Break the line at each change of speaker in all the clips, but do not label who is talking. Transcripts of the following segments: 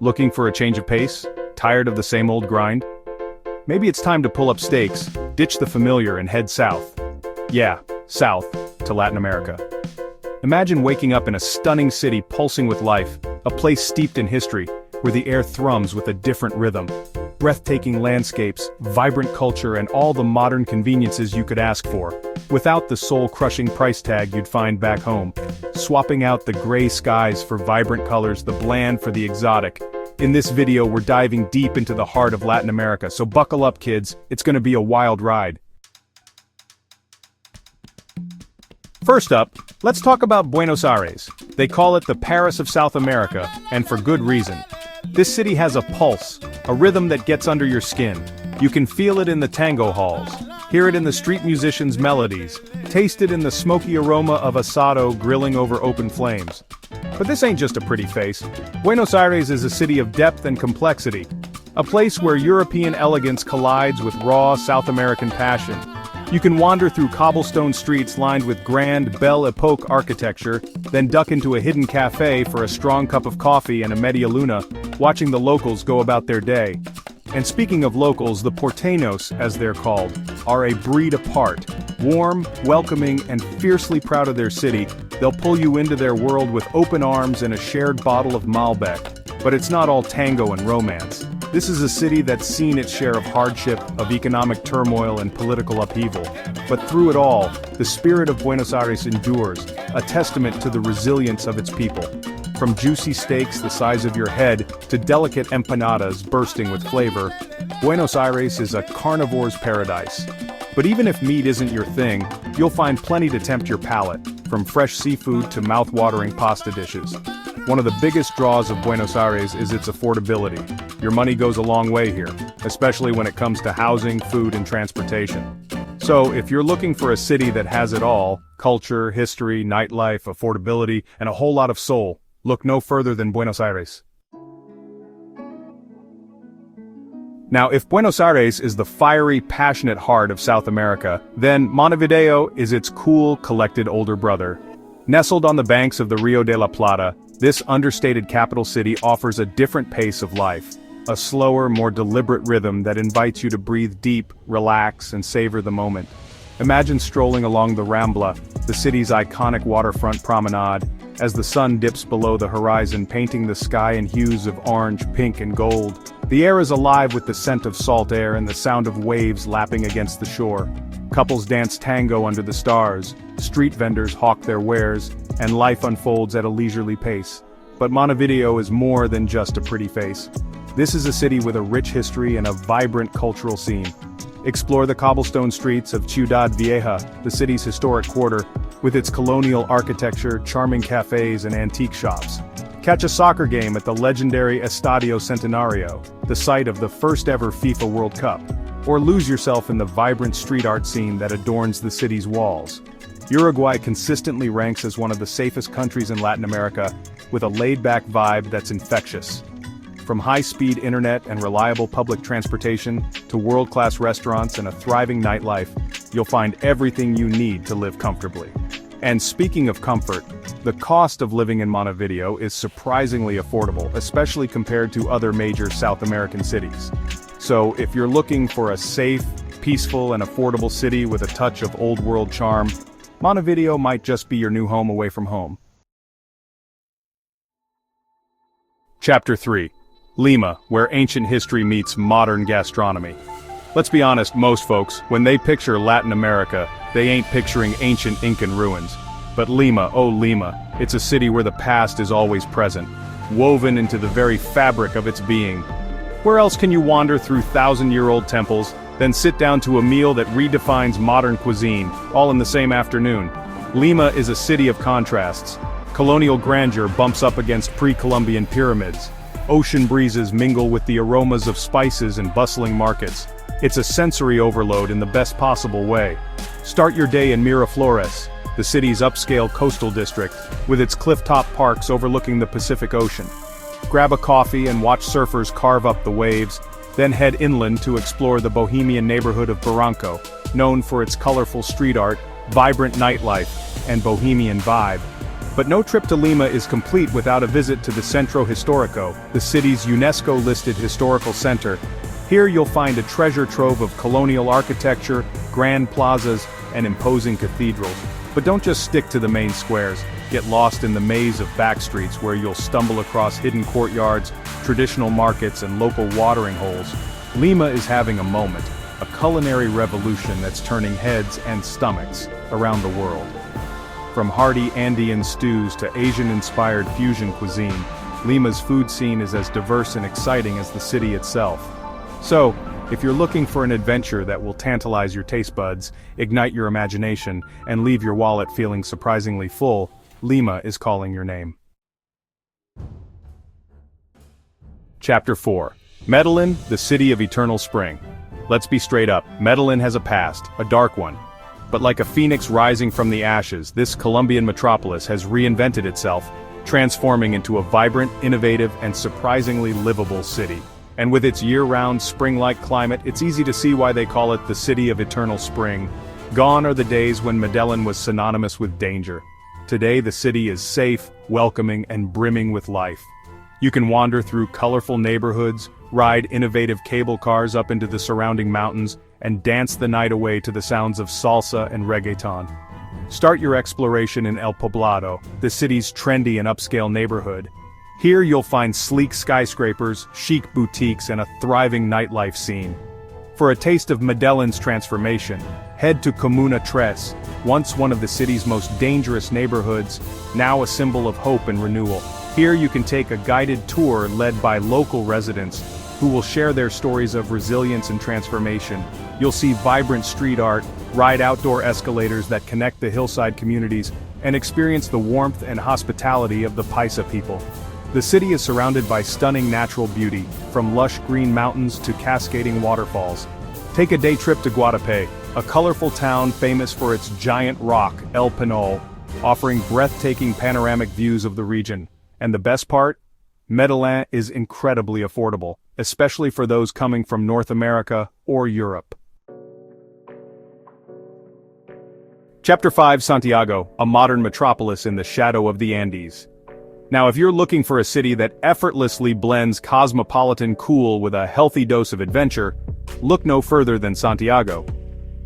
Looking for a change of pace? Tired of the same old grind? Maybe it's time to pull up stakes, ditch the familiar and head south. Yeah, south, to Latin America. Imagine waking up in a stunning city pulsing with life, a place steeped in history, where the air thrums with a different rhythm. Breathtaking landscapes, vibrant culture and all the modern conveniences you could ask for, without the soul-crushing price tag you'd find back home. Swapping out the gray skies for vibrant colors, the bland for the exotic. In this video we're diving deep into the heart of Latin America, so buckle up kids, it's gonna be a wild ride. First up, let's talk about Buenos Aires. They call it the Paris of South America, and for good reason. This city has a pulse, a rhythm that gets under your skin. You can feel it in the tango halls, hear it in the street musicians' melodies, taste it in the smoky aroma of asado grilling over open flames. But this ain't just a pretty face. Buenos Aires is a city of depth and complexity. A place where European elegance collides with raw South American passion. You can wander through cobblestone streets lined with grand Belle Epoque architecture, then duck into a hidden cafe for a strong cup of coffee and a media luna, watching the locals go about their day. And speaking of locals, the porteños, as they're called, are a breed apart. Warm, welcoming, and fiercely proud of their city, they'll pull you into their world with open arms and a shared bottle of Malbec. But it's not all tango and romance. This is a city that's seen its share of hardship, of economic turmoil and political upheaval. But through it all, the spirit of Buenos Aires endures, a testament to the resilience of its people. From juicy steaks the size of your head to delicate empanadas bursting with flavor, Buenos Aires is a carnivore's paradise. But even if meat isn't your thing, you'll find plenty to tempt your palate, from fresh seafood to mouth-watering pasta dishes. One of the biggest draws of Buenos Aires is its affordability. Your money goes a long way here, especially when it comes to housing, food, and transportation. So, if you're looking for a city that has it all, culture, history, nightlife, affordability, and a whole lot of soul, look no further than Buenos Aires. Now, if Buenos Aires is the fiery, passionate heart of South America, then Montevideo is its cool, collected older brother. Nestled on the banks of the Rio de la Plata, this understated capital city offers a different pace of life, a slower, more deliberate rhythm that invites you to breathe deep, relax, and savor the moment. Imagine strolling along the Rambla, the city's iconic waterfront promenade, as the sun dips below the horizon, painting the sky in hues of orange, pink, and gold. The air is alive with the scent of salt air and the sound of waves lapping against the shore. Couples dance tango under the stars, street vendors hawk their wares, and life unfolds at a leisurely pace. But Montevideo is more than just a pretty face. This is a city with a rich history and a vibrant cultural scene. Explore the cobblestone streets of Ciudad Vieja, the city's historic quarter, with its colonial architecture, charming cafes, and antique shops. Catch a soccer game at the legendary Estadio Centenario, the site of the first-ever FIFA World Cup. Or lose yourself in the vibrant street art scene that adorns the city's walls. Uruguay consistently ranks as one of the safest countries in Latin America, with a laid-back vibe that's infectious. From high-speed internet and reliable public transportation to world-class restaurants and a thriving nightlife, you'll find everything you need to live comfortably. And speaking of comfort, the cost of living in Montevideo is surprisingly affordable, especially compared to other major South American cities. So if you're looking for a safe, peaceful, and affordable city with a touch of old-world charm, Montevideo might just be your new home away from home. Chapter 3. Lima, where ancient history meets modern gastronomy. Let's be honest, most folks, when they picture Latin America, they ain't picturing ancient Incan ruins. But Lima, oh Lima, it's a city where the past is always present, woven into the very fabric of its being. Where else can you wander through thousand-year-old temples, then sit down to a meal that redefines modern cuisine, all in the same afternoon? Lima is a city of contrasts. Colonial grandeur bumps up against pre-Columbian pyramids. Ocean breezes mingle with the aromas of spices and bustling markets. It's a sensory overload in the best possible way. Start your day in Miraflores, the city's upscale coastal district, with its cliff-top parks overlooking the Pacific Ocean. Grab a coffee and watch surfers carve up the waves, then head inland to explore the bohemian neighborhood of Barranco, known for its colorful street art, vibrant nightlife, and bohemian vibe. But no trip to Lima is complete without a visit to the Centro Histórico, the city's UNESCO-listed historical center. Here you'll find a treasure trove of colonial architecture, grand plazas, and imposing cathedrals. But don't just stick to the main squares. Get lost in the maze of back streets where you'll stumble across hidden courtyards, traditional markets, and local watering holes. Lima is having a moment, a culinary revolution that's turning heads and stomachs around the world. From hearty Andean stews to Asian-inspired fusion cuisine, Lima's food scene is as diverse and exciting as the city itself. So, if you're looking for an adventure that will tantalize your taste buds, ignite your imagination, and leave your wallet feeling surprisingly full, Lima is calling your name. Chapter 4. Medellín, the City of Eternal Spring. Let's be straight up, Medellín has a past, a dark one. But like a phoenix rising from the ashes, this Colombian metropolis has reinvented itself, transforming into a vibrant, innovative, and surprisingly livable city. And with its year-round spring-like climate, it's easy to see why they call it the City of Eternal Spring. Gone are the days when Medellín was synonymous with danger. Today the city is safe, welcoming, and brimming with life. You can wander through colorful neighborhoods, ride innovative cable cars up into the surrounding mountains, and dance the night away to the sounds of salsa and reggaeton. Start your exploration in El Poblado, the city's trendy and upscale neighborhood. Here you'll find sleek skyscrapers, chic boutiques, and a thriving nightlife scene. For a taste of Medellín's transformation, head to Comuna 3, once one of the city's most dangerous neighborhoods, now a symbol of hope and renewal. Here you can take a guided tour led by local residents, who will share their stories of resilience and transformation. You'll see vibrant street art, ride outdoor escalators that connect the hillside communities, and experience the warmth and hospitality of the Paisa people. The city is surrounded by stunning natural beauty, from lush green mountains to cascading waterfalls. Take a day trip to Guatapé, a colorful town famous for its giant rock, El Pinol, offering breathtaking panoramic views of the region. And the best part? Medellín is incredibly affordable, especially for those coming from North America or Europe. Chapter 5. Santiago, a modern metropolis in the shadow of the Andes. Now if you're looking for a city that effortlessly blends cosmopolitan cool with a healthy dose of adventure, look no further than Santiago.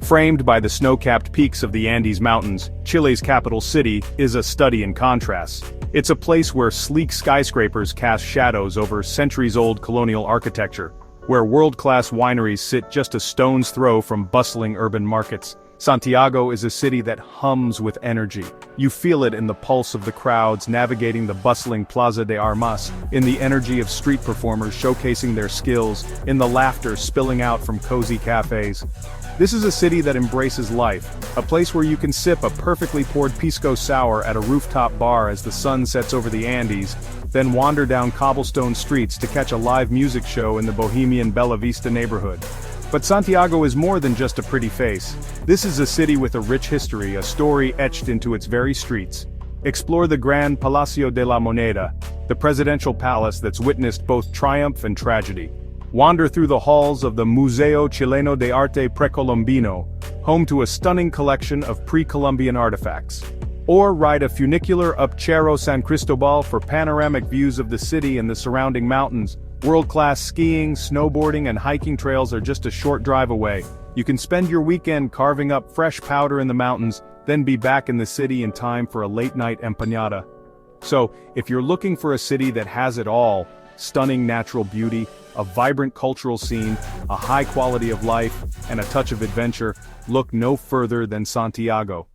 Framed by the snow-capped peaks of the Andes Mountains, Chile's capital city is a study in contrasts. It's a place where sleek skyscrapers cast shadows over centuries-old colonial architecture, where world-class wineries sit just a stone's throw from bustling urban markets. Santiago is a city that hums with energy. You feel it in the pulse of the crowds navigating the bustling Plaza de Armas, in the energy of street performers showcasing their skills, in the laughter spilling out from cozy cafes. This is a city that embraces life, a place where you can sip a perfectly poured pisco sour at a rooftop bar as the sun sets over the Andes, then wander down cobblestone streets to catch a live music show in the bohemian Bella Vista neighborhood. But Santiago is more than just a pretty face. This is a city with a rich history, a story etched into its very streets. Explore the Gran Palacio de la Moneda, the presidential palace that's witnessed both triumph and tragedy. Wander through the halls of the Museo Chileno de Arte Precolombino, home to a stunning collection of pre-Columbian artifacts. Or ride a funicular up Cerro San Cristobal for panoramic views of the city and the surrounding mountains. World-class skiing, snowboarding, and hiking trails are just a short drive away. You can spend your weekend carving up fresh powder in the mountains, then be back in the city in time for a late-night empanada. So, if you're looking for a city that has it all, stunning natural beauty, a vibrant cultural scene, a high quality of life, and a touch of adventure, look no further than Santiago.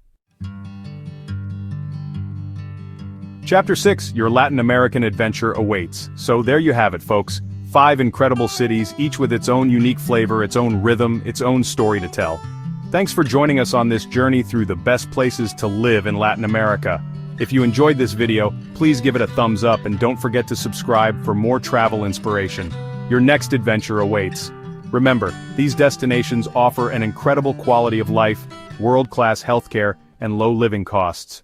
Chapter 6, your Latin American adventure awaits. So there you have it, folks. 5 incredible cities, each with its own unique flavor, its own rhythm, its own story to tell. Thanks for joining us on this journey through the best places to live in Latin America. If you enjoyed this video, please give it a thumbs up and don't forget to subscribe for more travel inspiration. Your next adventure awaits. Remember, these destinations offer an incredible quality of life, world-class healthcare, and low living costs.